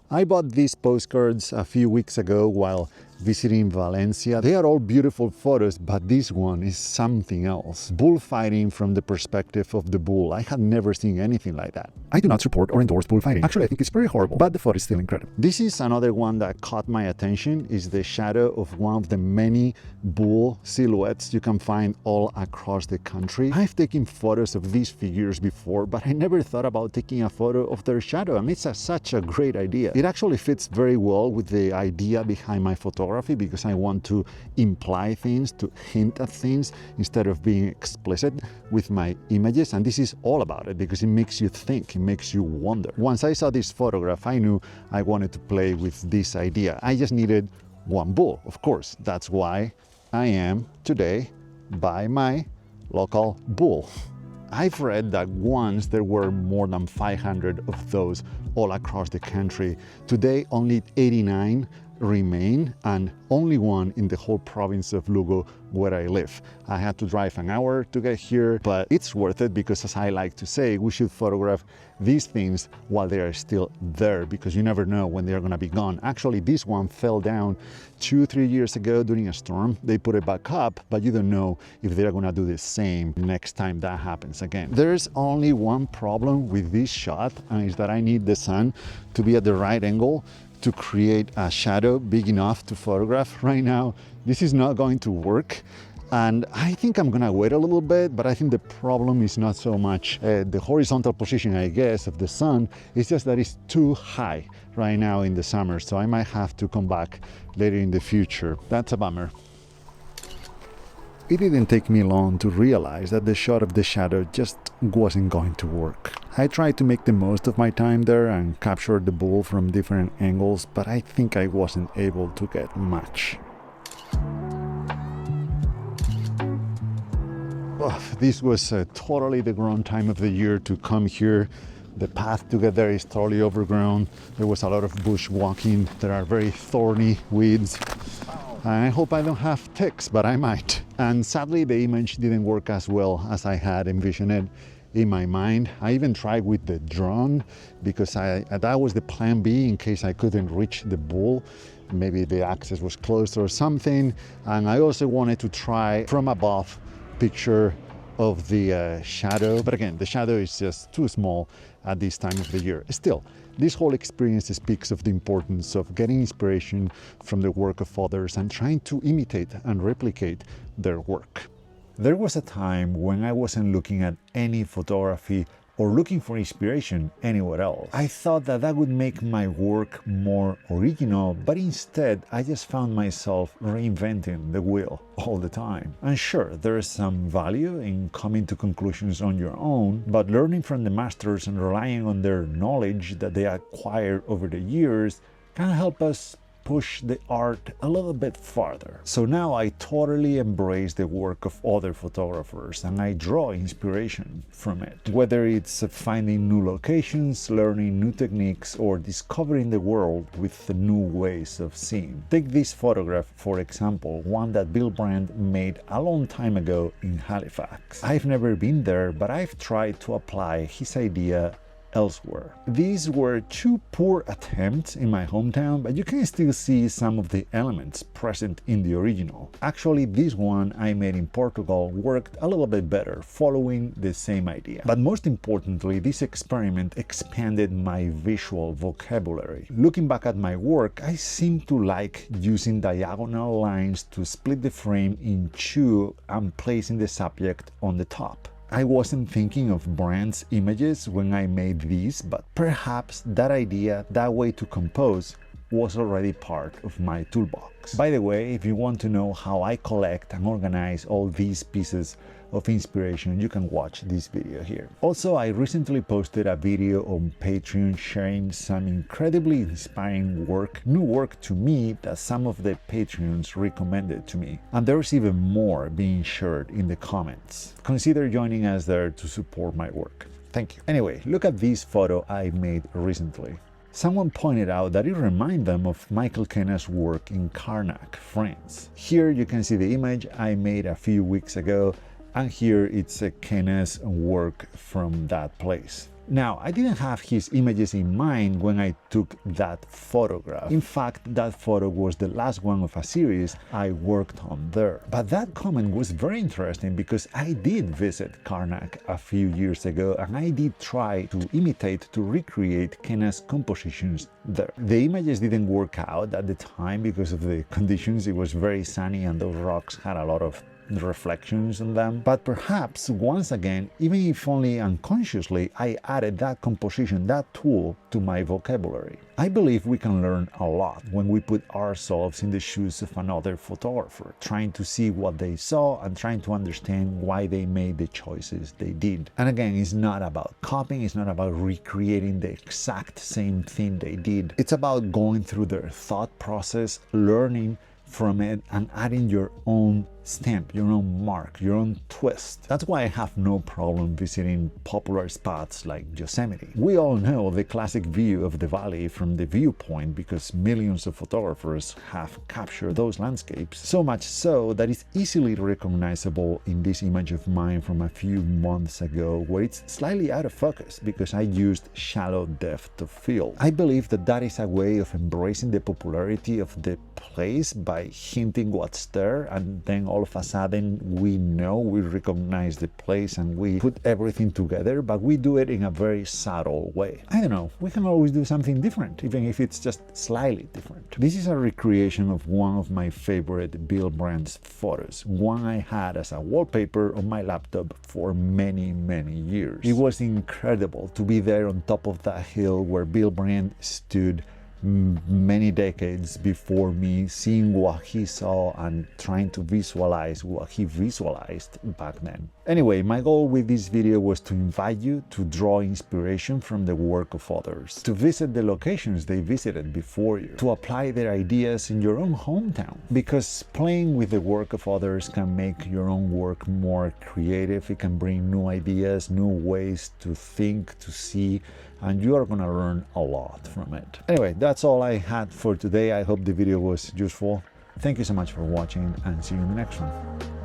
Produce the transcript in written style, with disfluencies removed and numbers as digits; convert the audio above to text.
I bought these postcards a few weeks ago while visiting Valencia. They are all beautiful photos, but this one is something else. Bullfighting from the perspective of the bull. I had never seen anything like that. I do not support or endorse bullfighting. Actually, I think it's very horrible, but the photo is still incredible. This is another one that caught my attention, is the shadow of one of the many bull silhouettes you can find all across the country. I've taken photos of these figures before, but I never thought about taking a photo of their shadow, and it's such a great idea. It actually fits very well with the idea behind my photography, because I want to imply things, to hint at things, instead of being explicit with my images. And this is all about it, because it makes you think, it makes you wonder. Once I saw this photograph, I knew I wanted to play with this idea. I just needed one bull, of course. That's why I am today by my local bull. I've read that once there were more than 500 of those all across the country. Today, only 89 remain, and only one in the whole province of Lugo where I live. I had to drive an hour to get here, but it's worth it, because as I like to say, we should photograph these things while they are still there, because you never know when they're gonna be gone. Actually, this one fell down 2-3 years ago during a storm. They put it back up, but you don't know if they're gonna do the same next time that happens again. There's only one problem with this shot, and it's that I need the sun to be at the right angle to create a shadow big enough to photograph. Right now, this is not going to work, and I think I'm gonna wait a little bit, but I think the problem is not so much the horizontal position, I guess, of the sun. It's just that it's too high right now in the summer, so I might have to come back later in the future. That's a bummer. It didn't take me long to realize that the shot of the shadow just wasn't going to work. I tried to make the most of my time there and capture the bull from different angles, but I think I wasn't able to get much. Oh, this was totally the wrong time of the year to come here. The path to get there is totally overgrown. There was a lot of bush walking. There are very thorny weeds. I hope I don't have ticks, but I might. And sadly, the image didn't work as well as I had envisioned it in my mind. I even tried with the drone, because that was the plan B in case I couldn't reach the bull. Maybe the access was closed or something. And I also wanted to try from above picture of the shadow, but again, the shadow is just too small at this time of the year. Still, this whole experience speaks of the importance of getting inspiration from the work of others and trying to imitate and replicate their work. There was a time when I wasn't looking at any photography or looking for inspiration anywhere else. I thought that that would make my work more original, but instead I just found myself reinventing the wheel all the time. And sure, there is some value in coming to conclusions on your own, but learning from the masters and relying on their knowledge that they acquired over the years can help us push the art a little bit farther. So now I totally embrace the work of other photographers, and I draw inspiration from it. Whether it's finding new locations, learning new techniques, or discovering the world with new ways of seeing. Take this photograph, for example, one that Bill Brand made a long time ago in Halifax. I've never been there, but I've tried to apply his idea elsewhere. These were two poor attempts in my hometown, but you can still see some of the elements present in the original. Actually, this one I made in Portugal worked a little bit better, following the same idea. But most importantly, this experiment expanded my visual vocabulary. Looking back at my work, I seem to like using diagonal lines to split the frame in two and placing the subject on the top. I wasn't thinking of Brand's images when I made these, but perhaps that idea, that way to compose, was already part of my toolbox. By the way, if you want to know how I collect and organize all these pieces of inspiration, you can watch this video here. Also, I recently posted a video on Patreon sharing some incredibly inspiring work, new work to me, that some of the Patreons recommended to me. And there's even more being shared in the comments. Consider joining us there to support my work. Thank you. Anyway, look at this photo I made recently. Someone pointed out that it reminded them of Michael Kenna's work in Karnak, France. Here you can see the image I made a few weeks ago, and here it's Kenna's work from that place. Now, I didn't have his images in mind when I took that photograph. In fact, that photo was the last one of a series I worked on there. But that comment was very interesting because I did visit Karnak a few years ago and I did try to imitate, to recreate Kenna's compositions there. The images didn't work out at the time because of the conditions. It was very sunny and those rocks had a lot of reflections on them. But perhaps once again, even if only unconsciously, I added that composition, that tool to my vocabulary. I believe we can learn a lot when we put ourselves in the shoes of another photographer, trying to see what they saw and trying to understand why they made the choices they did. And again, it's not about copying, it's not about recreating the exact same thing they did. It's about going through their thought process, learning from it and adding your own stamp, your own mark, your own twist. That's why I have no problem visiting popular spots like Yosemite. We all know the classic view of the valley from the viewpoint because millions of photographers have captured those landscapes, so much so that it's easily recognizable in this image of mine from a few months ago where it's slightly out of focus because I used shallow depth of field. I believe that that is a way of embracing the popularity of the place by hinting what's there, and then all of a sudden we know, we recognize the place and we put everything together, but we do it in a very subtle way. I don't know, we can always do something different, even if it's just slightly different. This is a recreation of one of my favorite Bill Brandt's photos, one I had as a wallpaper on my laptop for many years. It was incredible to be there on top of that hill where Bill Brandt stood many decades before me, seeing what he saw and trying to visualize what he visualized back then. Anyway, my goal with this video was to invite you to draw inspiration from the work of others, to visit the locations they visited before you, to apply their ideas in your own hometown, because playing with the work of others can make your own work more creative. It can bring new ideas, new ways to think, to see, and you are going to learn a lot from it. Anyway, that's all I had for today. I hope the video was useful. Thank you so much for watching and see you in the next one.